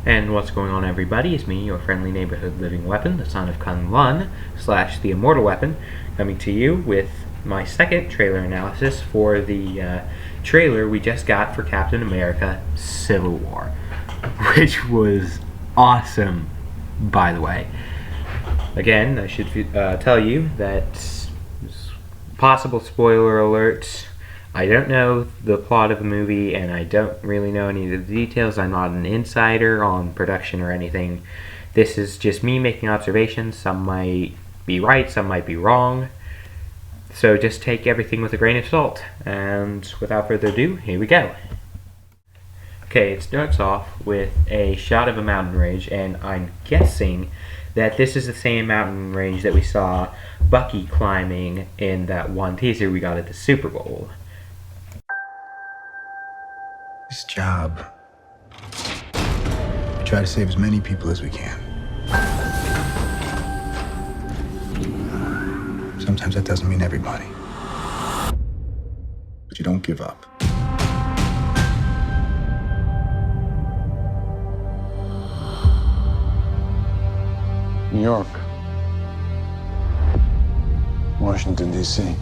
And what's going on, everybody? It's me, your friendly neighborhood living weapon, the son of Kun Lun, / the immortal weapon, coming to you with my second trailer analysis for the trailer we just got for Captain America Civil War, which was awesome, by the way. Again, I should tell you that, possible spoiler alerts, I don't know the plot of the movie, and I don't really know any of the details. I'm not an insider on production or anything. This is just me making observations. Some might be right, some might be wrong. So just take everything with a grain of salt. And without further ado, here we go. Okay, it starts off with a shot of a mountain range, and I'm guessing that this is the same mountain range that we saw Bucky climbing in that one teaser we got at the Super Bowl. This job, we try to save as many people as we can. Sometimes that doesn't mean everybody. But you don't give up. New York, Washington, D.C.,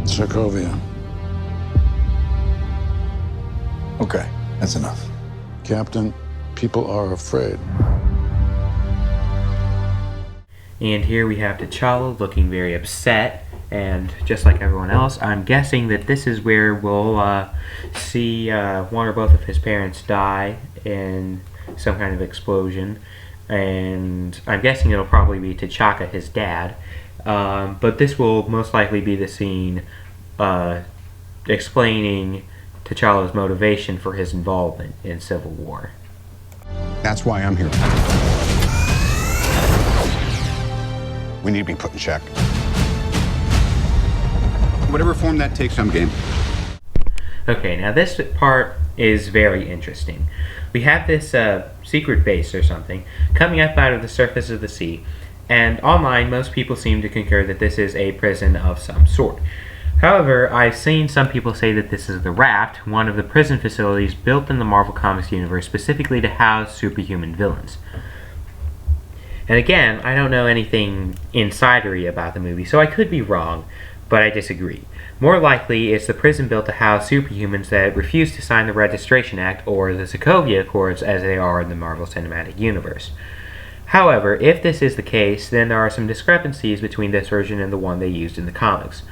Sokovia. Okay, that's enough. Captain, people are afraid. And here we have T'Challa looking very upset, and just like everyone else, I'm guessing that this is where we'll see one or both of his parents die in some kind of explosion, and I'm guessing it'll probably be T'Chaka, his dad, but this will most likely be the scene explaining T'Challa's motivation for his involvement in Civil War. That's why I'm here. We need to be put in check. Whatever form that takes, I'm game. Okay, now this part is very interesting. We have this secret base or something coming up out of the surface of the sea, and online most people seem to concur that this is a prison of some sort. However, I've seen some people say that this is the Raft, one of the prison facilities built in the Marvel Comics universe specifically to house superhuman villains. And again, I don't know anything insidery about the movie, so I could be wrong, but I disagree. More likely, it's the prison built to house superhumans that refuse to sign the Registration Act, or the Sokovia Accords as they are in the Marvel Cinematic Universe. However, if this is the case, then there are some discrepancies between this version and the one they used in the comics.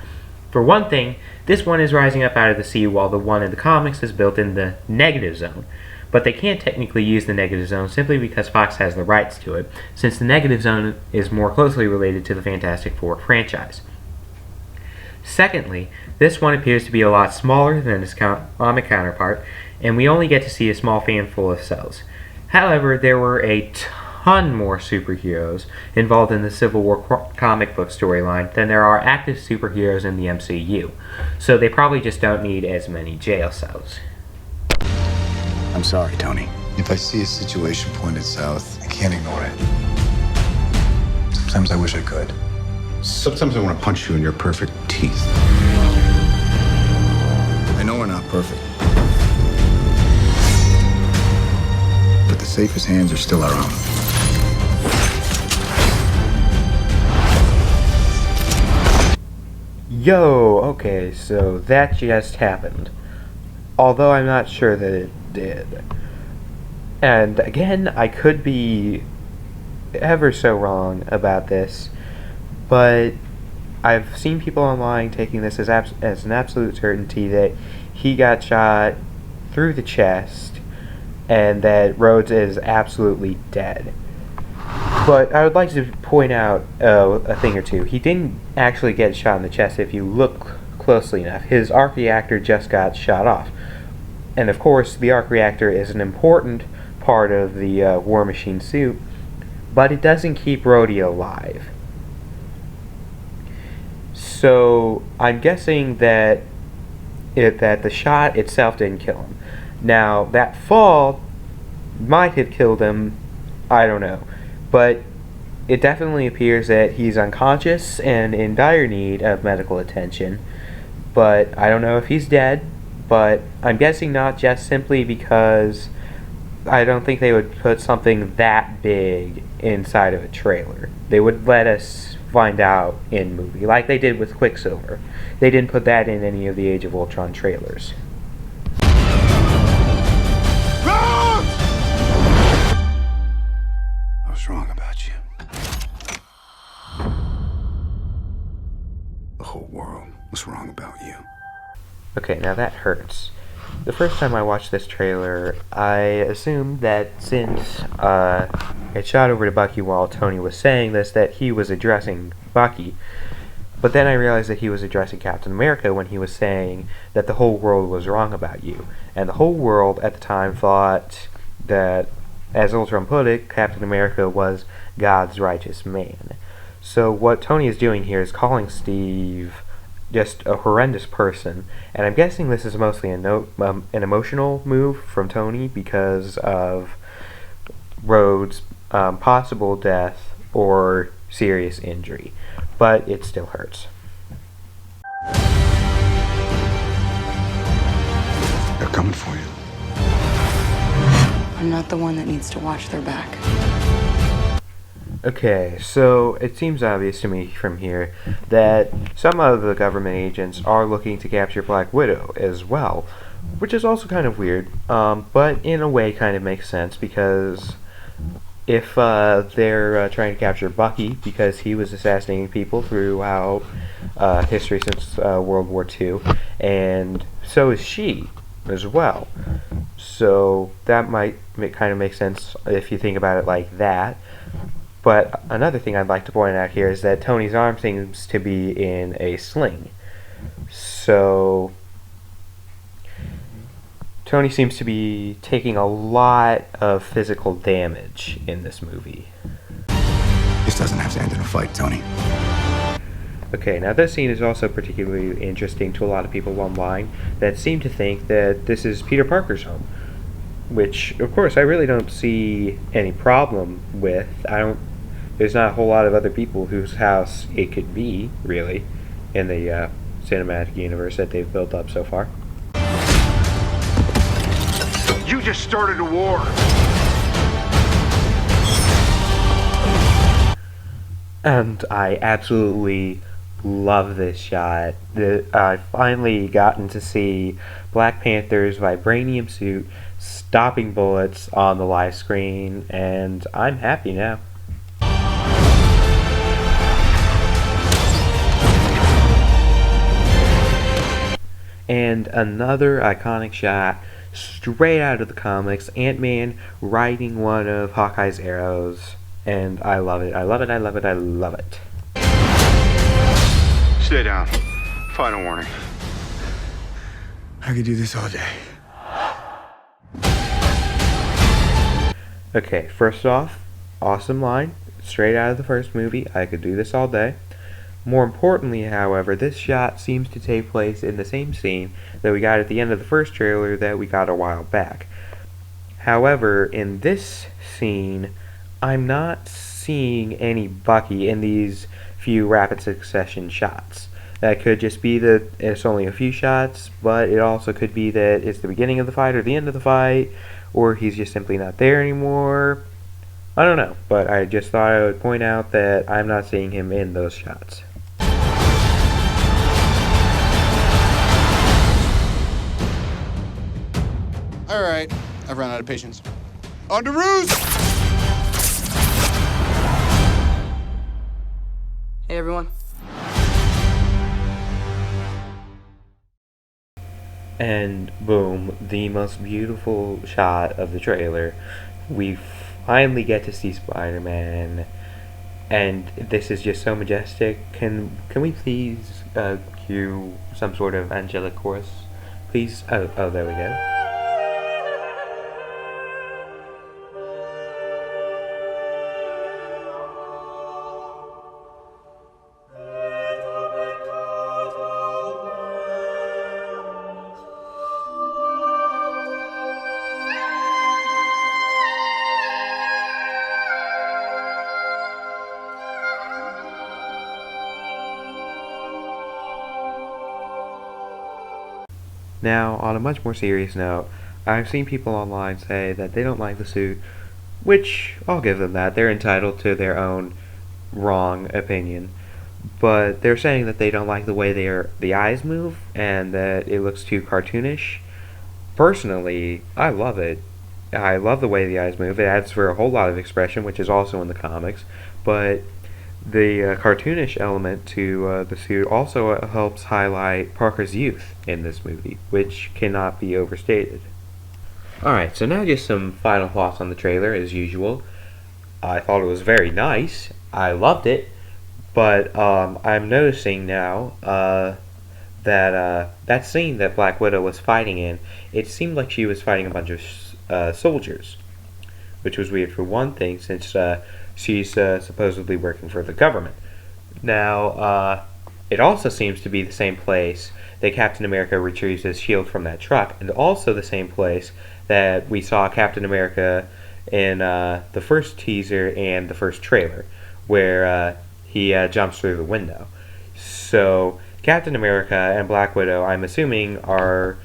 For one thing, this one is rising up out of the sea while the one in the comics is built in the negative zone. But they can't technically use the negative zone simply because Fox has the rights to it, since the negative zone is more closely related to the Fantastic Four franchise. Secondly, this one appears to be a lot smaller than its comic counterpart, and we only get to see a small handful of cells. However, there were a ton more superheroes involved in the Civil War comic book storyline than there are active superheroes in the MCU, so they probably just don't need as many jail cells. I'm sorry, Tony. If I see a situation pointed south, I can't ignore it. Sometimes I wish I could. Sometimes I want to punch you in your perfect teeth. I know we're not perfect. But the safest hands are still our own. Yo, okay, so that just happened. Although I'm not sure that it did. And again, I could be ever so wrong about this, but I've seen people online taking this as an absolute certainty that he got shot through the chest and that Rhodes is absolutely dead. But I would like to point out a thing or two. He didn't actually get shot in the chest if you look closely enough. His arc reactor just got shot off. And of course, the arc reactor is an important part of the War Machine suit, but it doesn't keep Rhodey alive. So I'm guessing that the shot itself didn't kill him. Now, that fall might have killed him, I don't know. But it definitely appears that he's unconscious and in dire need of medical attention. But I don't know if he's dead. but I'm guessing not just simply because I don't think they would put something that big inside of a trailer. They would let us find out in movie, like they did with Quicksilver. They didn't put that in any of the Age of Ultron trailers. I was wrong about you. The whole world was wrong about you. Okay, now that hurts. The first time I watched this trailer, I assumed that since it shot over to Bucky while Tony was saying this, that he was addressing Bucky. But then I realized that he was addressing Captain America when he was saying that the whole world was wrong about you. And the whole world at the time thought that, as Ultron put it, Captain America was God's righteous man. So what Tony is doing here is calling Steve just a horrendous person, and I'm guessing this is mostly an emotional move from Tony because of Rhodes' possible death or serious injury, but it still hurts. They're coming for you. I'm not the one that needs to watch their back. Okay, so it seems obvious to me from here that some of the government agents are looking to capture Black Widow as well, which is also kind of weird, but in a way kind of makes sense because if they're trying to capture Bucky because he was assassinating people throughout history since World War II, and so is she as well. So that might kind of make sense if you think about it like that. But another thing I'd like to point out here is that Tony's arm seems to be in a sling. So Tony seems to be taking a lot of physical damage in this movie. This doesn't have to end in a fight, Tony. Okay, now this scene is also particularly interesting to a lot of people online that seem to think that this is Peter Parker's home. Which, of course, I really don't see any problem with. There's not a whole lot of other people whose house it could be, really, in the cinematic universe that they've built up so far. You just started a war. And I absolutely love this shot. I've finally gotten to see Black Panther's vibranium suit stopping bullets on the live screen, and I'm happy now. And another iconic shot straight out of the comics, Ant-Man riding one of Hawkeye's arrows, and I love it. I love it, I love it, I love it. Stay down. Final warning. I could do this all day. Okay, first off, awesome line, straight out of the first movie, I could do this all day. More importantly, however, this shot seems to take place in the same scene that we got at the end of the first trailer that we got a while back. However, in this scene, I'm not seeing any Bucky in these few rapid succession shots. That could just be that it's only a few shots, but it also could be that it's the beginning of the fight or the end of the fight, or he's just simply not there anymore. I don't know, but I just thought I would point out that I'm not seeing him in those shots. All right, I've run out of patience. On to roost! Hey, everyone. And boom, the most beautiful shot of the trailer. We finally get to see Spider-Man, and this is just so majestic. Can we please cue some sort of angelic chorus? Please. Oh, there we go. Now, on a much more serious note, I've seen people online say that they don't like the suit, which I'll give them that. They're entitled to their own wrong opinion. But they're saying that they don't like the way the eyes move and that it looks too cartoonish. Personally, I love it. I love the way the eyes move. It adds for a whole lot of expression, which is also in the comics. But the cartoonish element to the suit also helps highlight Parker's youth in this movie, which cannot be overstated. Alright, so now just some final thoughts on the trailer, as usual. I thought it was very nice. I loved it. But I'm noticing now that that scene that Black Widow was fighting in, it seemed like she was fighting a bunch of soldiers, which was weird for one thing, since she's supposedly working for the government. Now, it also seems to be the same place that Captain America retrieves his shield from that truck, and also the same place that we saw Captain America in the first teaser and the first trailer, where he jumps through the window. So Captain America and Black Widow, I'm assuming, are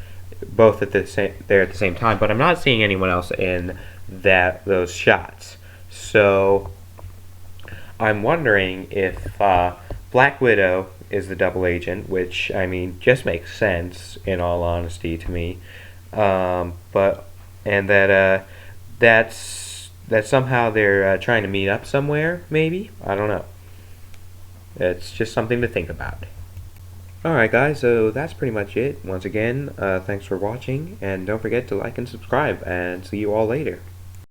both there at the same time, but I'm not seeing anyone else in those shots. So I'm wondering if Black Widow is the double agent, which, I mean, just makes sense in all honesty to me. That somehow they're trying to meet up somewhere, maybe? I don't know. It's just something to think about. Alright guys, so that's pretty much it. Once again, thanks for watching, and don't forget to like and subscribe, and see you all later.